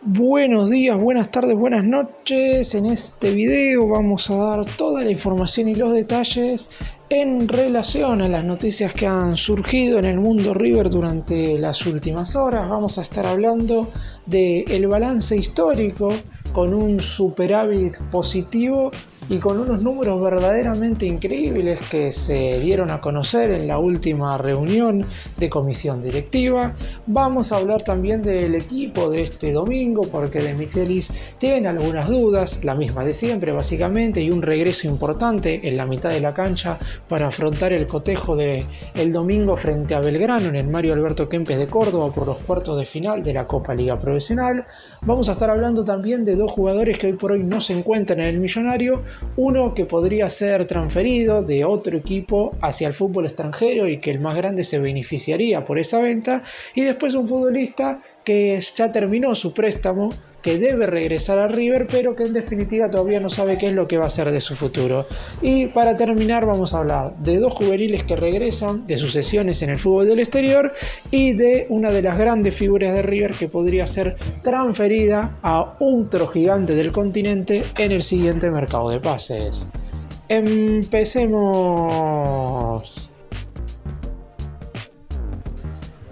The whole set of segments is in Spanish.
Buenos días, buenas tardes, buenas noches. En este video vamos a dar toda la información y los detalles en relación a las noticias que han surgido en el mundo River durante las últimas horas. Vamos a estar hablando del balance histórico con un superávit positivo y con unos números verdaderamente increíbles que se dieron a conocer en la última reunión de comisión directiva. Vamos a hablar también del equipo de este domingo, porque De Michelis tiene algunas dudas, la misma de siempre básicamente, y un regreso importante en la mitad de la cancha para afrontar el cotejo del domingo frente a Belgrano en el Mario Alberto Kempes de Córdoba por los cuartos de final de la Copa Liga Profesional. Vamos a estar hablando también de dos jugadores que hoy por hoy no se encuentran en el Millonario, uno que podría ser transferido de otro equipo hacia el fútbol extranjero y que el más grande se beneficiaría por esa venta, y después un futbolista que ya terminó su préstamo, que debe regresar a River, pero que en definitiva todavía no sabe qué es lo que va a hacer de su futuro. Y para terminar vamos a hablar de dos juveniles que regresan, de sus sesiones en el fútbol del exterior y de una de las grandes figuras de River que podría ser transferida a otro gigante del continente en el siguiente mercado de pases. Empecemos.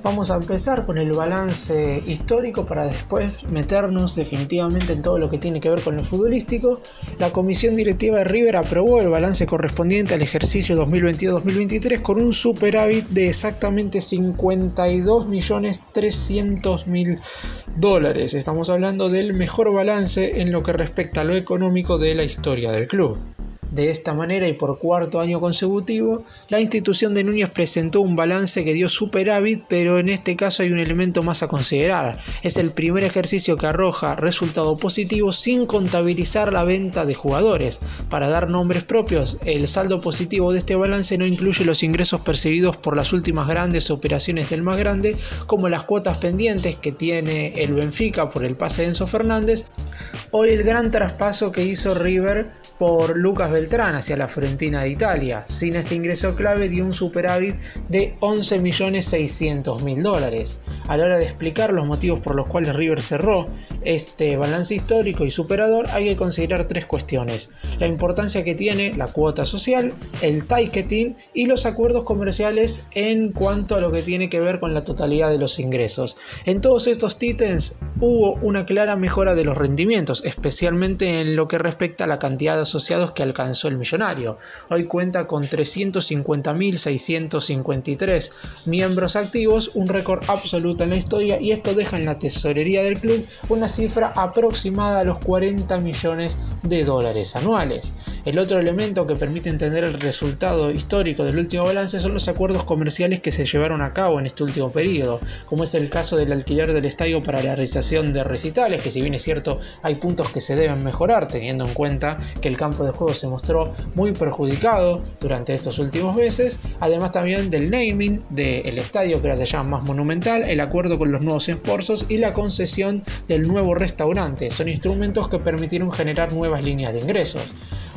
Vamos a empezar con el balance histórico para después meternos definitivamente en todo lo que tiene que ver con lo futbolístico. La comisión directiva de River aprobó el balance correspondiente al ejercicio 2022-2023 con un superávit de exactamente $52.300.000. Estamos hablando del mejor balance en lo que respecta a lo económico de la historia del club. De esta manera y por cuarto año consecutivo, la institución de Núñez presentó un balance que dio superávit, pero en este caso hay un elemento más a considerar. Es el primer ejercicio que arroja resultado positivo sin contabilizar la venta de jugadores. Para dar nombres propios, el saldo positivo de este balance no incluye los ingresos percibidos por las últimas grandes operaciones del más grande, como las cuotas pendientes que tiene el Benfica por el pase de Enzo Fernández, o el gran traspaso que hizo River por Lucas Beltrán hacia la Fiorentina de Italia. Sin este ingreso clave dio un superávit de $11.600.000. A la hora de explicar los motivos por los cuales River cerró este balance histórico y superador, hay que considerar tres cuestiones: la importancia que tiene la cuota social, el ticketing y los acuerdos comerciales en cuanto a lo que tiene que ver con la totalidad de los ingresos. En todos estos ítems hubo una clara mejora de los rendimientos, especialmente en lo que respecta a la cantidad de asociados que alcanzó el Millonario. Hoy cuenta con 350.653 miembros activos, un récord absoluto en la historia, y esto deja en la tesorería del club una cifra aproximada a los $40 millones anuales. El otro elemento que permite entender el resultado histórico del último balance son los acuerdos comerciales que se llevaron a cabo en este último periodo, como es el caso del alquiler del estadio para la realización de recitales, que si bien es cierto hay puntos que se deben mejorar, teniendo en cuenta que el campo de juego se mostró muy perjudicado durante estos últimos meses, además también del naming del estadio, que ahora se llama más monumental, el acuerdo con los nuevos esfuerzos y la concesión del nuevo restaurante. Son instrumentos que permitieron generar nuevas líneas de ingresos.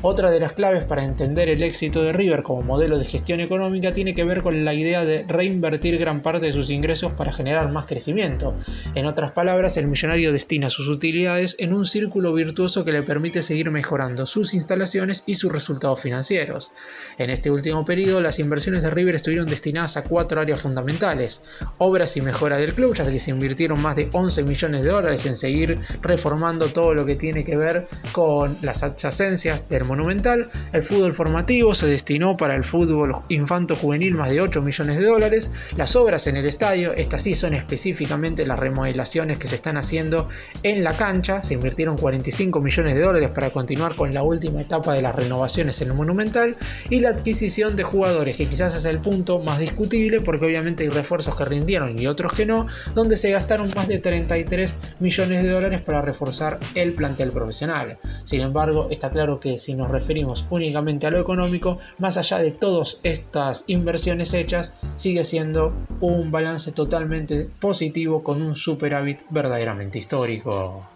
Otra de las claves para entender el éxito de River como modelo de gestión económica tiene que ver con la idea de reinvertir gran parte de sus ingresos para generar más crecimiento. En otras palabras, el Millonario destina sus utilidades en un círculo virtuoso que le permite seguir mejorando sus instalaciones y sus resultados financieros. En este último periodo, las inversiones de River estuvieron destinadas a 4 áreas fundamentales: obras y mejora del club, ya que se invirtieron más de $11 millones en seguir reformando todo lo que tiene que ver con las adyacencias del monumental. El fútbol formativo se destinó para el fútbol infanto-juvenil más de $8 millones. Las obras en el estadio, estas sí son específicamente las remodelaciones que se están haciendo en la cancha, se invirtieron $45 millones para continuar con la última etapa de las renovaciones en el monumental, y la adquisición de jugadores, que quizás es el punto más discutible, porque obviamente hay refuerzos que rindieron y otros que no, donde se gastaron más de $33 millones para reforzar el plantel profesional. Sin embargo, está claro que si nos referimos únicamente a lo económico, más allá de todas estas inversiones hechas, sigue siendo un balance totalmente positivo con un superávit verdaderamente histórico.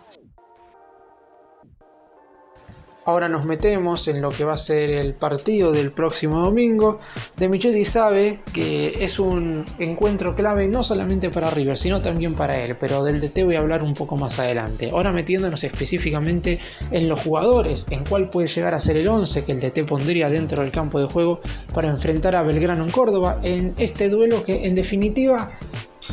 Ahora nos metemos en lo que va a ser el partido del próximo domingo. De Michelis sabe que es un encuentro clave no solamente para River, sino también para él, pero del DT voy a hablar un poco más adelante. Ahora metiéndonos específicamente en los jugadores, en cuál puede llegar a ser el 11 que el DT pondría dentro del campo de juego para enfrentar a Belgrano en Córdoba en este duelo que en definitiva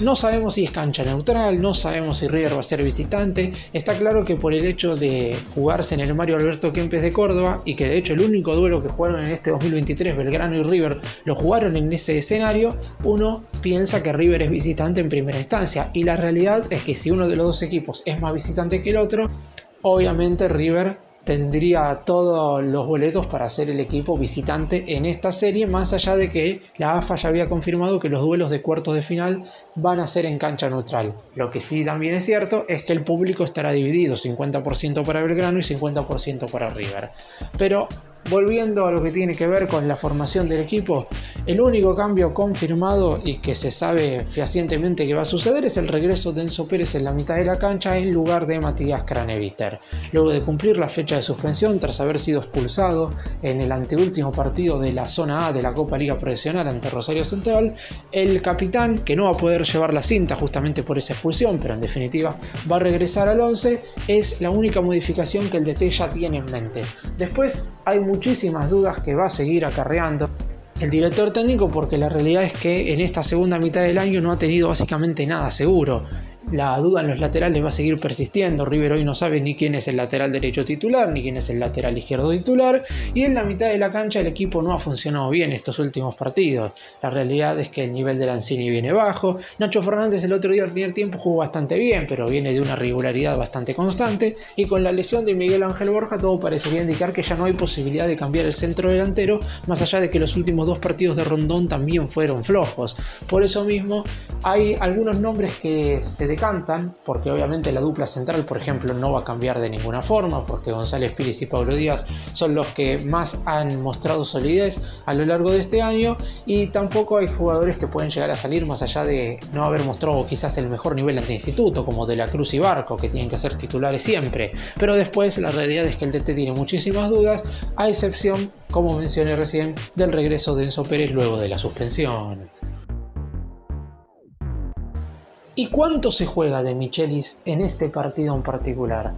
no sabemos si es cancha neutral, no sabemos si River va a ser visitante. Está claro que por el hecho de jugarse en el Mario Alberto Kempes de Córdoba, y que de hecho el único duelo que jugaron en este 2023 Belgrano y River lo jugaron en ese escenario, uno piensa que River es visitante en primera instancia, y la realidad es que si uno de los dos equipos es más visitante que el otro, obviamente River tendría todos los boletos para ser el equipo visitante en esta serie, más allá de que la AFA ya había confirmado que los duelos de cuartos de final van a ser en cancha neutral. Lo que sí también es cierto es que el público estará dividido, 50% para Belgrano y 50% para River. Pero volviendo a lo que tiene que ver con la formación del equipo, el único cambio confirmado y que se sabe fehacientemente que va a suceder es el regreso de Enzo Pérez en la mitad de la cancha en lugar de Matías Craneviter. Luego de cumplir la fecha de suspensión tras haber sido expulsado en el anteúltimo partido de la zona A de la Copa Liga Profesional ante Rosario Central, el capitán, que no va a poder llevar la cinta justamente por esa expulsión, pero en definitiva va a regresar al 11, es la única modificación que el DT ya tiene en mente. Después hay muchísimas dudas que va a seguir acarreando el director técnico, porque la realidad es que en esta segunda mitad del año no ha tenido básicamente nada seguro. La duda en los laterales va a seguir persistiendo. River hoy no sabe ni quién es el lateral derecho titular, ni quién es el lateral izquierdo titular, y en la mitad de la cancha el equipo no ha funcionado bien estos últimos partidos. La realidad es que el nivel de Lanzini viene bajo. Nacho Fernández el otro día al primer tiempo jugó bastante bien, pero viene de una regularidad bastante constante, y con la lesión de Miguel Ángel Borja todo parecería indicar que ya no hay posibilidad de cambiar el centro delantero, más allá de que los últimos dos partidos de Rondón también fueron flojos. Por eso mismo hay algunos nombres que se decantan, porque obviamente la dupla central, por ejemplo, no va a cambiar de ninguna forma, porque González Pires y Pablo Díaz son los que más han mostrado solidez a lo largo de este año, y tampoco hay jugadores que pueden llegar a salir más allá de no haber mostrado quizás el mejor nivel ante Instituto, como De la Cruz y Barco, que tienen que ser titulares siempre. Pero después la realidad es que el DT tiene muchísimas dudas, a excepción, como mencioné recién, del regreso de Enzo Pérez luego de la suspensión. ¿Y cuánto se juega de Michelis en este partido en particular?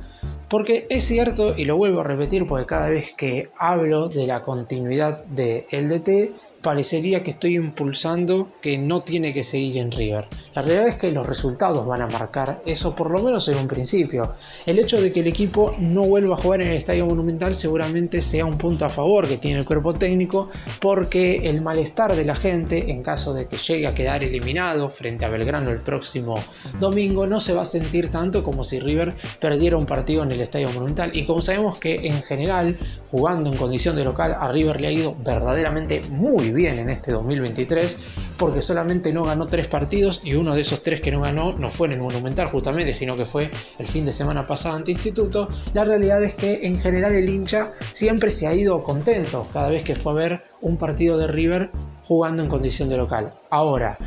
Porque es cierto, y lo vuelvo a repetir porque cada vez que hablo de la continuidad del DT, parecería que estoy impulsando que no tiene que seguir en River. La realidad es que los resultados van a marcar eso, por lo menos en un principio. El hecho de que el equipo no vuelva a jugar en el Estadio Monumental seguramente sea un punto a favor que tiene el cuerpo técnico, porque el malestar de la gente, en caso de que llegue a quedar eliminado frente a Belgrano el próximo domingo, no se va a sentir tanto como si River perdiera un partido en el Estadio Monumental. Y como sabemos que en general, jugando en condición de local, a River le ha ido verdaderamente muy bien en este 2023, porque solamente no ganó 3 partidos, y uno de esos 3 que no ganó no fue en el Monumental justamente, sino que fue el fin de semana pasado ante Instituto. La realidad es que en general el hincha siempre se ha ido contento cada vez que fue a ver un partido de River jugando en condición de local. Ahora,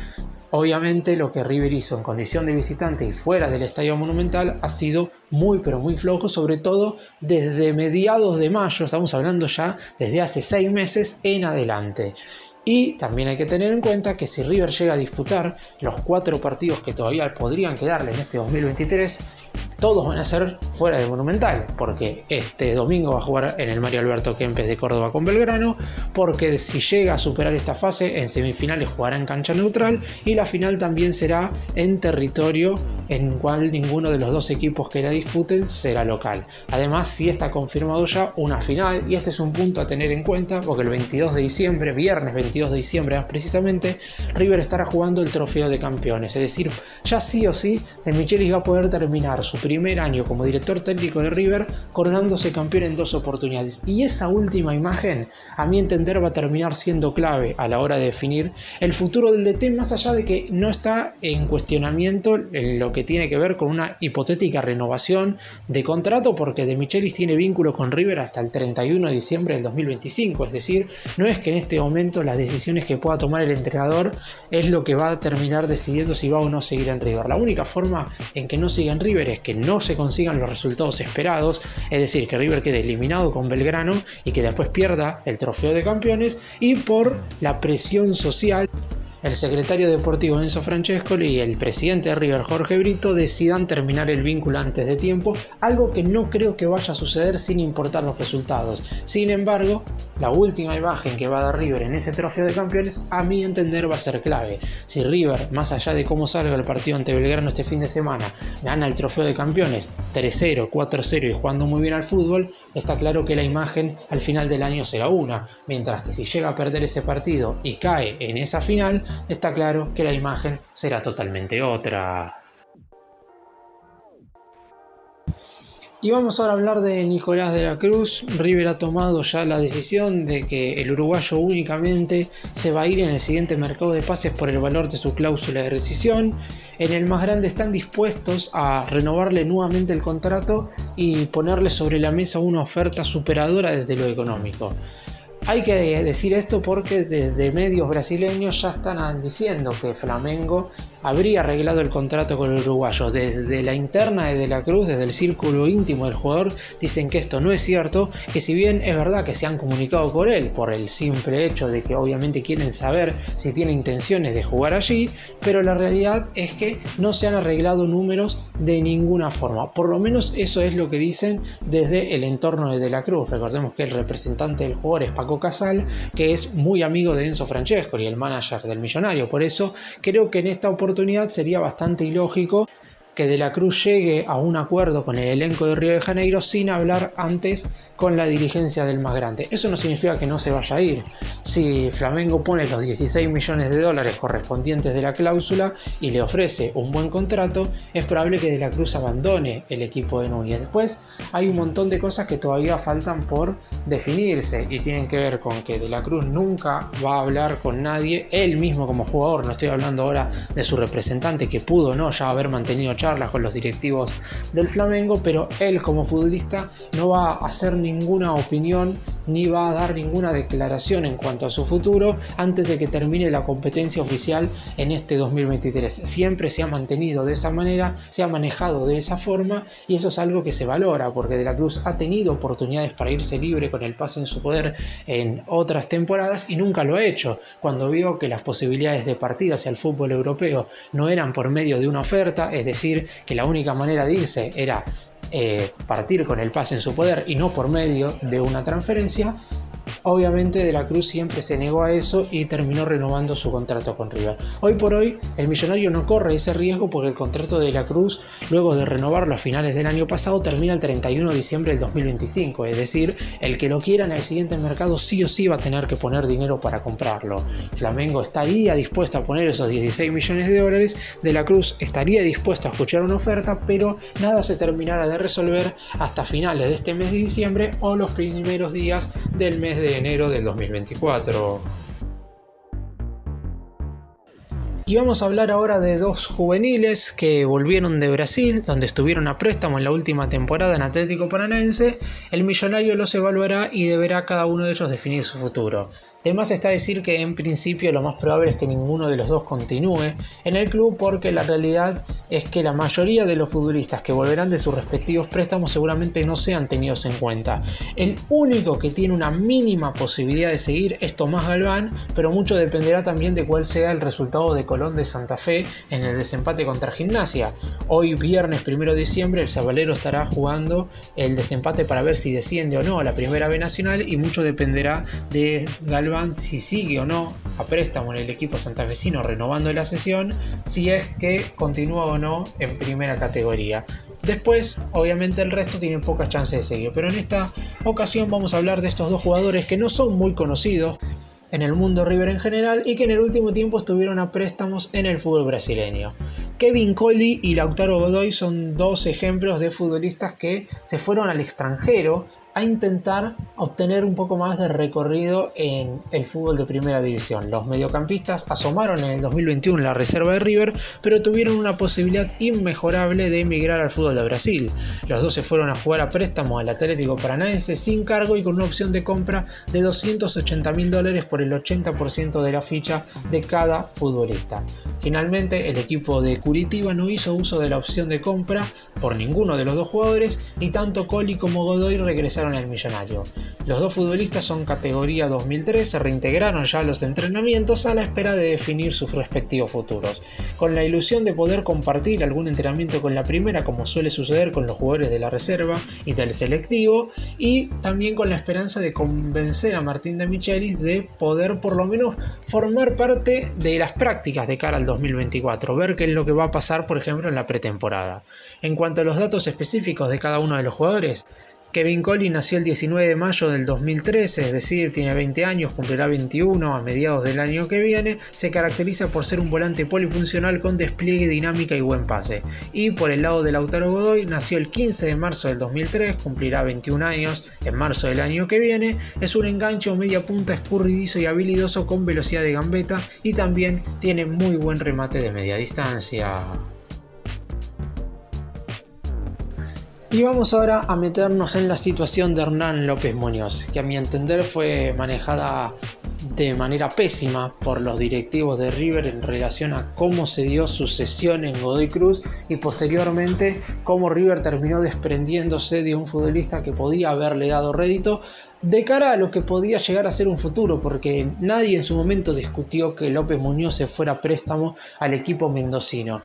obviamente lo que River hizo en condición de visitante y fuera del Estadio Monumental ha sido muy pero muy flojo, sobre todo desde mediados de mayo, estamos hablando ya desde hace 6 meses en adelante. Y también hay que tener en cuenta que si River llega a disputar los 4 partidos que todavía podrían quedarle en este 2023, todos van a ser fuera del Monumental, porque este domingo va a jugar en el Mario Alberto Kempes de Córdoba con Belgrano, porque si llega a superar esta fase, en semifinales jugará en cancha neutral, y la final también será en territorio en cual ninguno de los dos equipos que la disputen será local. Además, sí está confirmado ya una final, y este es un punto a tener en cuenta, porque el 22 de diciembre, viernes 22 de diciembre más precisamente, River estará jugando el Trofeo de Campeones, es decir, ya sí o sí, De Michelis va a poder terminar su primer año como director técnico de River coronándose campeón en 2 oportunidades, y esa última imagen a mi entender va a terminar siendo clave a la hora de definir el futuro del DT, más allá de que no está en cuestionamiento en lo que tiene que ver con una hipotética renovación de contrato, porque De Michelis tiene vínculo con River hasta el 31 de diciembre del 2025, es decir, no es que en este momento las decisiones que pueda tomar el entrenador es lo que va a terminar decidiendo si va o no seguir en River. La única forma en que no siga en River es que no se consigan los resultados esperados, es decir, que River quede eliminado con Belgrano y que después pierda el trofeo de campeones, y por la presión social. El secretario deportivo Enzo Francescoli y el presidente de River, Jorge Brito, decidan terminar el vínculo antes de tiempo, algo que no creo que vaya a suceder sin importar los resultados. Sin embargo, la última imagen que va a dar River en ese trofeo de campeones, a mi entender, va a ser clave. Si River, más allá de cómo salga el partido ante Belgrano este fin de semana, gana el trofeo de campeones 3-0, 4-0 y jugando muy bien al fútbol, está claro que la imagen al final del año será una, mientras que si llega a perder ese partido y cae en esa final, está claro que la imagen será totalmente otra. Y vamos ahora a hablar de Nicolás de la Cruz. River ha tomado ya la decisión de que el uruguayo únicamente se va a ir en el siguiente mercado de pases por el valor de su cláusula de rescisión. En el más grande están dispuestos a renovarle nuevamente el contrato y ponerle sobre la mesa una oferta superadora desde lo económico. Hay que decir esto porque desde medios brasileños ya están diciendo que Flamengo habría arreglado el contrato con el uruguayo. Desde la interna de la Cruz, desde el círculo íntimo del jugador, dicen que esto no es cierto, que si bien es verdad que se han comunicado con él por el simple hecho de que obviamente quieren saber si tiene intenciones de jugar allí, pero la realidad es que no se han arreglado números de ninguna forma. Por lo menos eso es lo que dicen desde el entorno de la Cruz. Recordemos que el representante del jugador es Paco Casal, que es muy amigo de Enzo Francescoli, el manager del Millonario. Por eso creo que en esta oportunidad sería bastante ilógico que De la Cruz llegue a un acuerdo con el elenco de Río de Janeiro sin hablar antes con la dirigencia del más grande. Eso no significa que no se vaya a ir. Si Flamengo pone los 16 millones de dólares correspondientes de la cláusula y le ofrece un buen contrato, es probable que De la Cruz abandone el equipo de Núñez. Después hay un montón de cosas que todavía faltan por definirse y tienen que ver con que De la Cruz nunca va a hablar con nadie, él mismo como jugador, no estoy hablando ahora de su representante que pudo no ya haber mantenido charlas con los directivos del Flamengo, pero él como futbolista no va a hacer ninguna opinión ni va a dar ninguna declaración en cuanto a su futuro antes de que termine la competencia oficial en este 2023. Siempre se ha mantenido de esa manera, se ha manejado de esa forma y eso es algo que se valora porque De la Cruz ha tenido oportunidades para irse libre con el pase en su poder en otras temporadas y nunca lo ha hecho. Cuando vio que las posibilidades de partir hacia el fútbol europeo no eran por medio de una oferta, es decir, que la única manera de irse era partir con el pase en su poder y no por medio de una transferencia, obviamente De la Cruz siempre se negó a eso y terminó renovando su contrato con River. Hoy por hoy el Millonario no corre ese riesgo porque el contrato de De la Cruz, luego de renovarlo a finales del año pasado, termina el 31 de diciembre del 2025, es decir, el que lo quiera en el siguiente mercado sí o sí va a tener que poner dinero para comprarlo. Flamengo estaría dispuesto a poner esos 16 millones de dólares, De la Cruz estaría dispuesto a escuchar una oferta, pero nada se terminará de resolver hasta finales de este mes de diciembre o los primeros días del mes de enero del 2024. Y vamos a hablar ahora de dos juveniles que volvieron de Brasil, donde estuvieron a préstamo en la última temporada en Atlético Paranaense. El Millonario los evaluará y deberá cada uno de ellos definir su futuro. Además está decir que en principio lo más probable es que ninguno de los dos continúe en el club porque la realidad es que la mayoría de los futbolistas que volverán de sus respectivos préstamos seguramente no sean tenidos en cuenta. El único que tiene una mínima posibilidad de seguir es Tomás Galván, pero mucho dependerá también de cuál sea el resultado de Colón de Santa Fe en el desempate contra Gimnasia. Hoy viernes 1 de diciembre el Sabalero estará jugando el desempate para ver si desciende o no a la Primera B Nacional y mucho dependerá de Galván si sigue o no a préstamo en el equipo santafesino renovando la cesión, si es que continúa o no en primera categoría. Después, obviamente el resto tiene pocas chances de seguir, pero en esta ocasión vamos a hablar de estos dos jugadores que no son muy conocidos en el mundo River en general y que en el último tiempo estuvieron a préstamos en el fútbol brasileño. Kevin Colli y Lautaro Godoy son dos ejemplos de futbolistas que se fueron al extranjero a intentar obtener un poco más de recorrido en el fútbol de primera división. Los mediocampistas asomaron en el 2021 en la reserva de River, pero tuvieron una posibilidad inmejorable de emigrar al fútbol de Brasil. Los dos se fueron a jugar a préstamo al Atlético Paranaense sin cargo y con una opción de compra de $280.000 por el 80% de la ficha de cada futbolista. Finalmente, el equipo de Curitiba no hizo uso de la opción de compra por ninguno de los dos jugadores y tanto Colli como Godoy regresaron al Millonario. Los dos futbolistas son categoría 2003, se reintegraron ya a los entrenamientos a la espera de definir sus respectivos futuros, con la ilusión de poder compartir algún entrenamiento con la primera, como suele suceder con los jugadores de la reserva y del selectivo, y también con la esperanza de convencer a Martín de Michelis de poder por lo menos formar parte de las prácticas de cara al 2024, ver qué es lo que va a pasar, por ejemplo, en la pretemporada. En cuanto a los datos específicos de cada uno de los jugadores, Kevin Colli nació el 19 de mayo del 2013, es decir, tiene 20 años, cumplirá 21 a mediados del año que viene. Se caracteriza por ser un volante polifuncional con despliegue, dinámica y buen pase. Y por el lado de Lautaro Godoy, nació el 15 de marzo del 2003, cumplirá 21 años en marzo del año que viene. Es un enganche o media punta escurridizo y habilidoso con velocidad de gambeta y también tiene muy buen remate de media distancia. Y vamos ahora a meternos en la situación de Hernán López Muñoz, que a mi entender fue manejada de manera pésima por los directivos de River en relación a cómo se dio su cesión en Godoy Cruz y posteriormente cómo River terminó desprendiéndose de un futbolista que podía haberle dado rédito de cara a lo que podía llegar a ser un futuro, porque nadie en su momento discutió que López Muñoz se fuera a préstamo al equipo mendocino.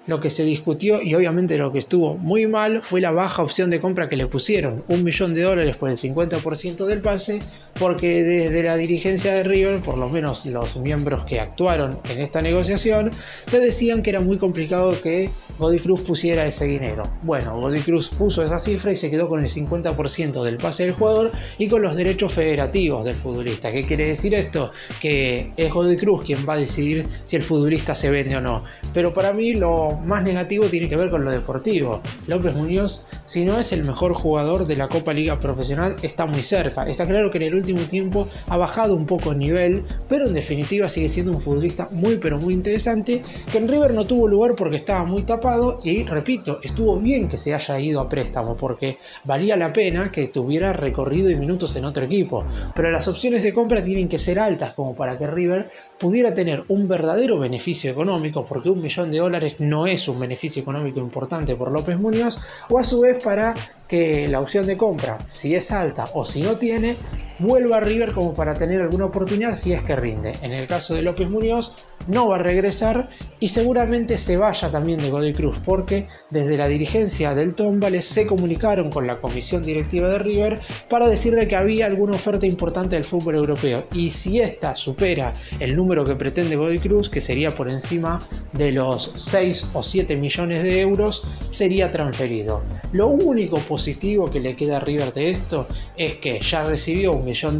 Lo que se discutió y obviamente lo que estuvo muy mal fue la baja opción de compra que le pusieron, $1 millón por el 50% del pase, porque desde la dirigencia de River, por lo menos los miembros que actuaron en esta negociación, te decían que era muy complicado que Godoy Cruz pusiera ese dinero. Bueno, Godoy Cruz puso esa cifra y se quedó con el 50% del pase del jugador y con los derechos federativos del futbolista. ¿Qué quiere decir esto? Que es Godoy Cruz quien va a decidir si el futbolista se vende o no. Pero para mí lo más negativo tiene que ver con lo deportivo. López Muñoz, si no es el mejor jugador de la Copa Liga Profesional, está muy cerca. Está claro que en el último tiempo ha bajado un poco el nivel, pero en definitiva sigue siendo un futbolista muy pero muy interesante, que en River no tuvo lugar porque estaba muy tapado y, repito, estuvo bien que se haya ido a préstamo porque valía la pena que tuviera recorrido y minutos en otro equipo, pero las opciones de compra tienen que ser altas como para que River pudiera tener un verdadero beneficio económico, porque $1 millón no es un beneficio económico importante por López Muñoz, o a su vez para que la opción de compra, si es alta o si no tiene, vuelva a River como para tener alguna oportunidad si es que rinde. En el caso de López Muñoz no va a regresar y seguramente se vaya también de Godoy Cruz, porque desde la dirigencia del Tómbales se comunicaron con la comisión directiva de River para decirle que había alguna oferta importante del fútbol europeo y si esta supera el número que pretende Godoy Cruz, que sería por encima de los 6 o 7 millones de euros, sería transferido. Lo único positivo que le queda a River de esto es que ya recibió $1 millón,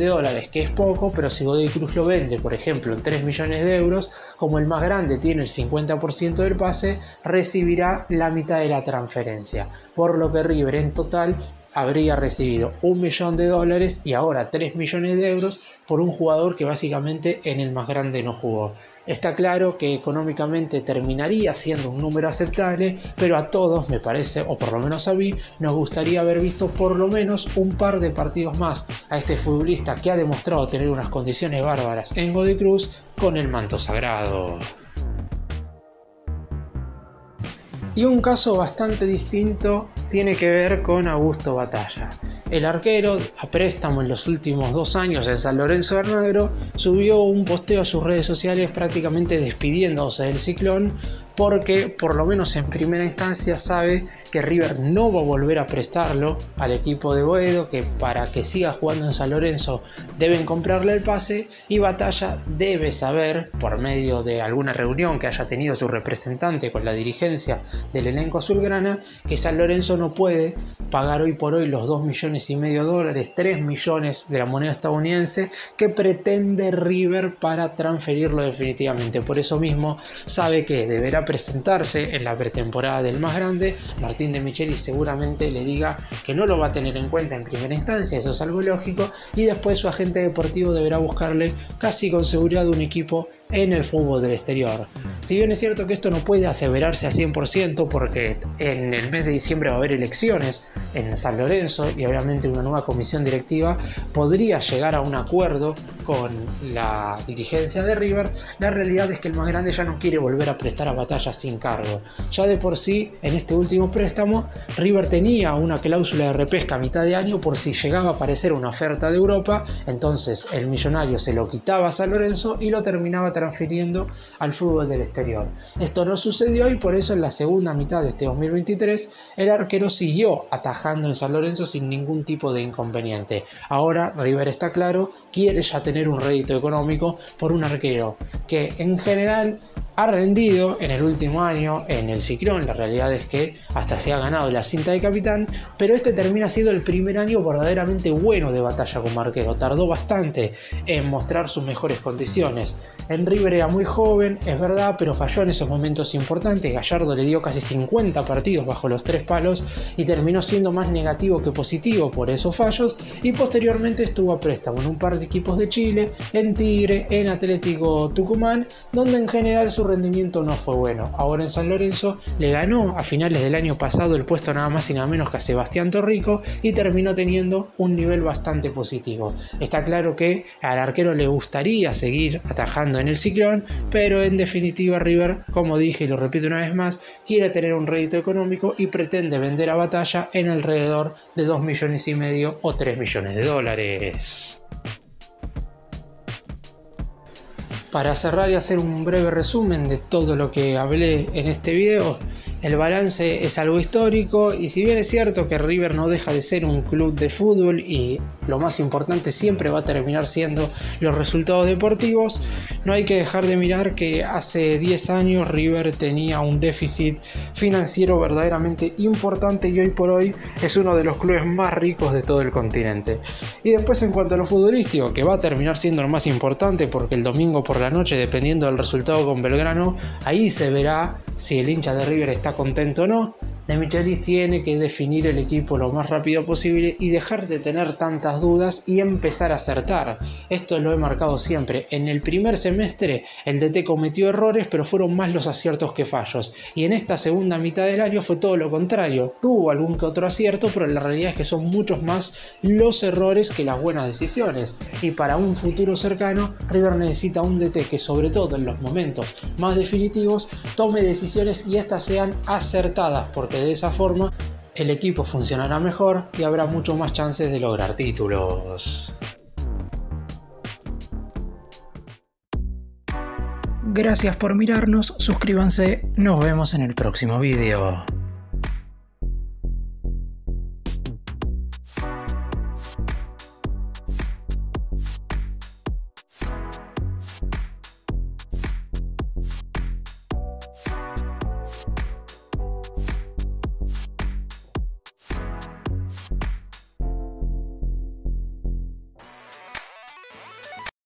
que es poco, pero si Godoy Cruz lo vende, por ejemplo, en 3 millones de euros, como el más grande tiene el 50% del pase, recibirá la mitad de la transferencia, por lo que River en total habría recibido $1 millón y ahora 3 millones de euros por un jugador que básicamente en el más grande no jugó. Está claro que económicamente terminaría siendo un número aceptable, pero a todos me parece, o por lo menos a mí, nos gustaría haber visto por lo menos un par de partidos más a este futbolista que ha demostrado tener unas condiciones bárbaras en Godoy Cruz con el manto sagrado. Y un caso bastante distinto tiene que ver con Augusto Batalla. El arquero, a préstamo en los últimos 2 años en San Lorenzo de Almagro, subió un posteo a sus redes sociales prácticamente despidiéndose del Ciclón, porque por lo menos en primera instancia sabe que River no va a volver a prestarlo al equipo de Boedo, que para que siga jugando en San Lorenzo deben comprarle el pase, y Batalla debe saber, por medio de alguna reunión que haya tenido su representante con la dirigencia del elenco azulgrana, que San Lorenzo no puede pagar hoy por hoy los 2,5 millones de dólares, 3 millones de la moneda estadounidense que pretende River para transferirlo definitivamente. Por eso mismo sabe que deberá presentarse en la pretemporada del más grande. Martín de Michelis seguramente le diga que no lo va a tener en cuenta en primera instancia, eso es algo lógico, y después su agente deportivo deberá buscarle casi con seguridad un equipo en el fútbol del exterior. Si bien es cierto que esto no puede aseverarse a 100% porque en el mes de diciembre va a haber elecciones en San Lorenzo y obviamente una nueva comisión directiva podría llegar a un acuerdo con la dirigencia de River, la realidad es que el más grande ya no quiere volver a prestar a Batalla sin cargo. Ya de por sí, en este último préstamo, River tenía una cláusula de repesca a mitad de año por si llegaba a aparecer una oferta de Europa, entonces el millonario se lo quitaba a San Lorenzo y lo terminaba transfiriendo al fútbol del exterior. Esto no sucedió y por eso en la segunda mitad de este 2023 el arquero siguió atajando en San Lorenzo sin ningún tipo de inconveniente. Ahora River está claro, quiere ya tener un rédito económico por un arquero que en general ha rendido en el último año en el Ciclón. La realidad es que hasta se ha ganado la cinta de capitán, pero este termina siendo el primer año verdaderamente bueno de Batalla como arquero. Tardó bastante en mostrar sus mejores condiciones. En River era muy joven, es verdad, pero falló en esos momentos importantes. Gallardo le dio casi 50 partidos bajo los 3 palos y terminó siendo más negativo que positivo por esos fallos, y posteriormente estuvo a préstamo en un par de equipos de Chile, en Tigre, en Atlético Tucumán, donde en general su rendimiento no fue bueno. Ahora en San Lorenzo le ganó a finales del año pasado el puesto nada más y nada menos que a Sebastián Torrico y terminó teniendo un nivel bastante positivo. Está claro que al arquero le gustaría seguir atajando en el Ciclón, pero en definitiva River, como dije y lo repito una vez más, quiere tener un rédito económico y pretende vender a Batalla en alrededor de 2,5 millones o 3 millones de dólares. Para cerrar y hacer un breve resumen de todo lo que hablé en este video, el balance es algo histórico y si bien es cierto que River no deja de ser un club de fútbol y lo más importante siempre va a terminar siendo los resultados deportivos, no hay que dejar de mirar que hace 10 años River tenía un déficit financiero verdaderamente importante y hoy por hoy es uno de los clubes más ricos de todo el continente. Y después en cuanto a lo futbolístico, que va a terminar siendo lo más importante porque el domingo por la noche, dependiendo del resultado con Belgrano, ahí se verá si el hincha de River está contento o no. De Michelis tiene que definir el equipo lo más rápido posible y dejar de tener tantas dudas y empezar a acertar. Esto lo he marcado siempre. En el primer semestre el DT cometió errores, pero fueron más los aciertos que fallos. Y en esta segunda mitad del año fue todo lo contrario. Tuvo algún que otro acierto, pero la realidad es que son muchos más los errores que las buenas decisiones. Y para un futuro cercano, River necesita un DT que sobre todo en los momentos más definitivos tome decisiones y estas sean acertadas, porque de esa forma el equipo funcionará mejor y habrá mucho más chances de lograr títulos. Gracias por mirarnos, suscríbanse, nos vemos en el próximo video.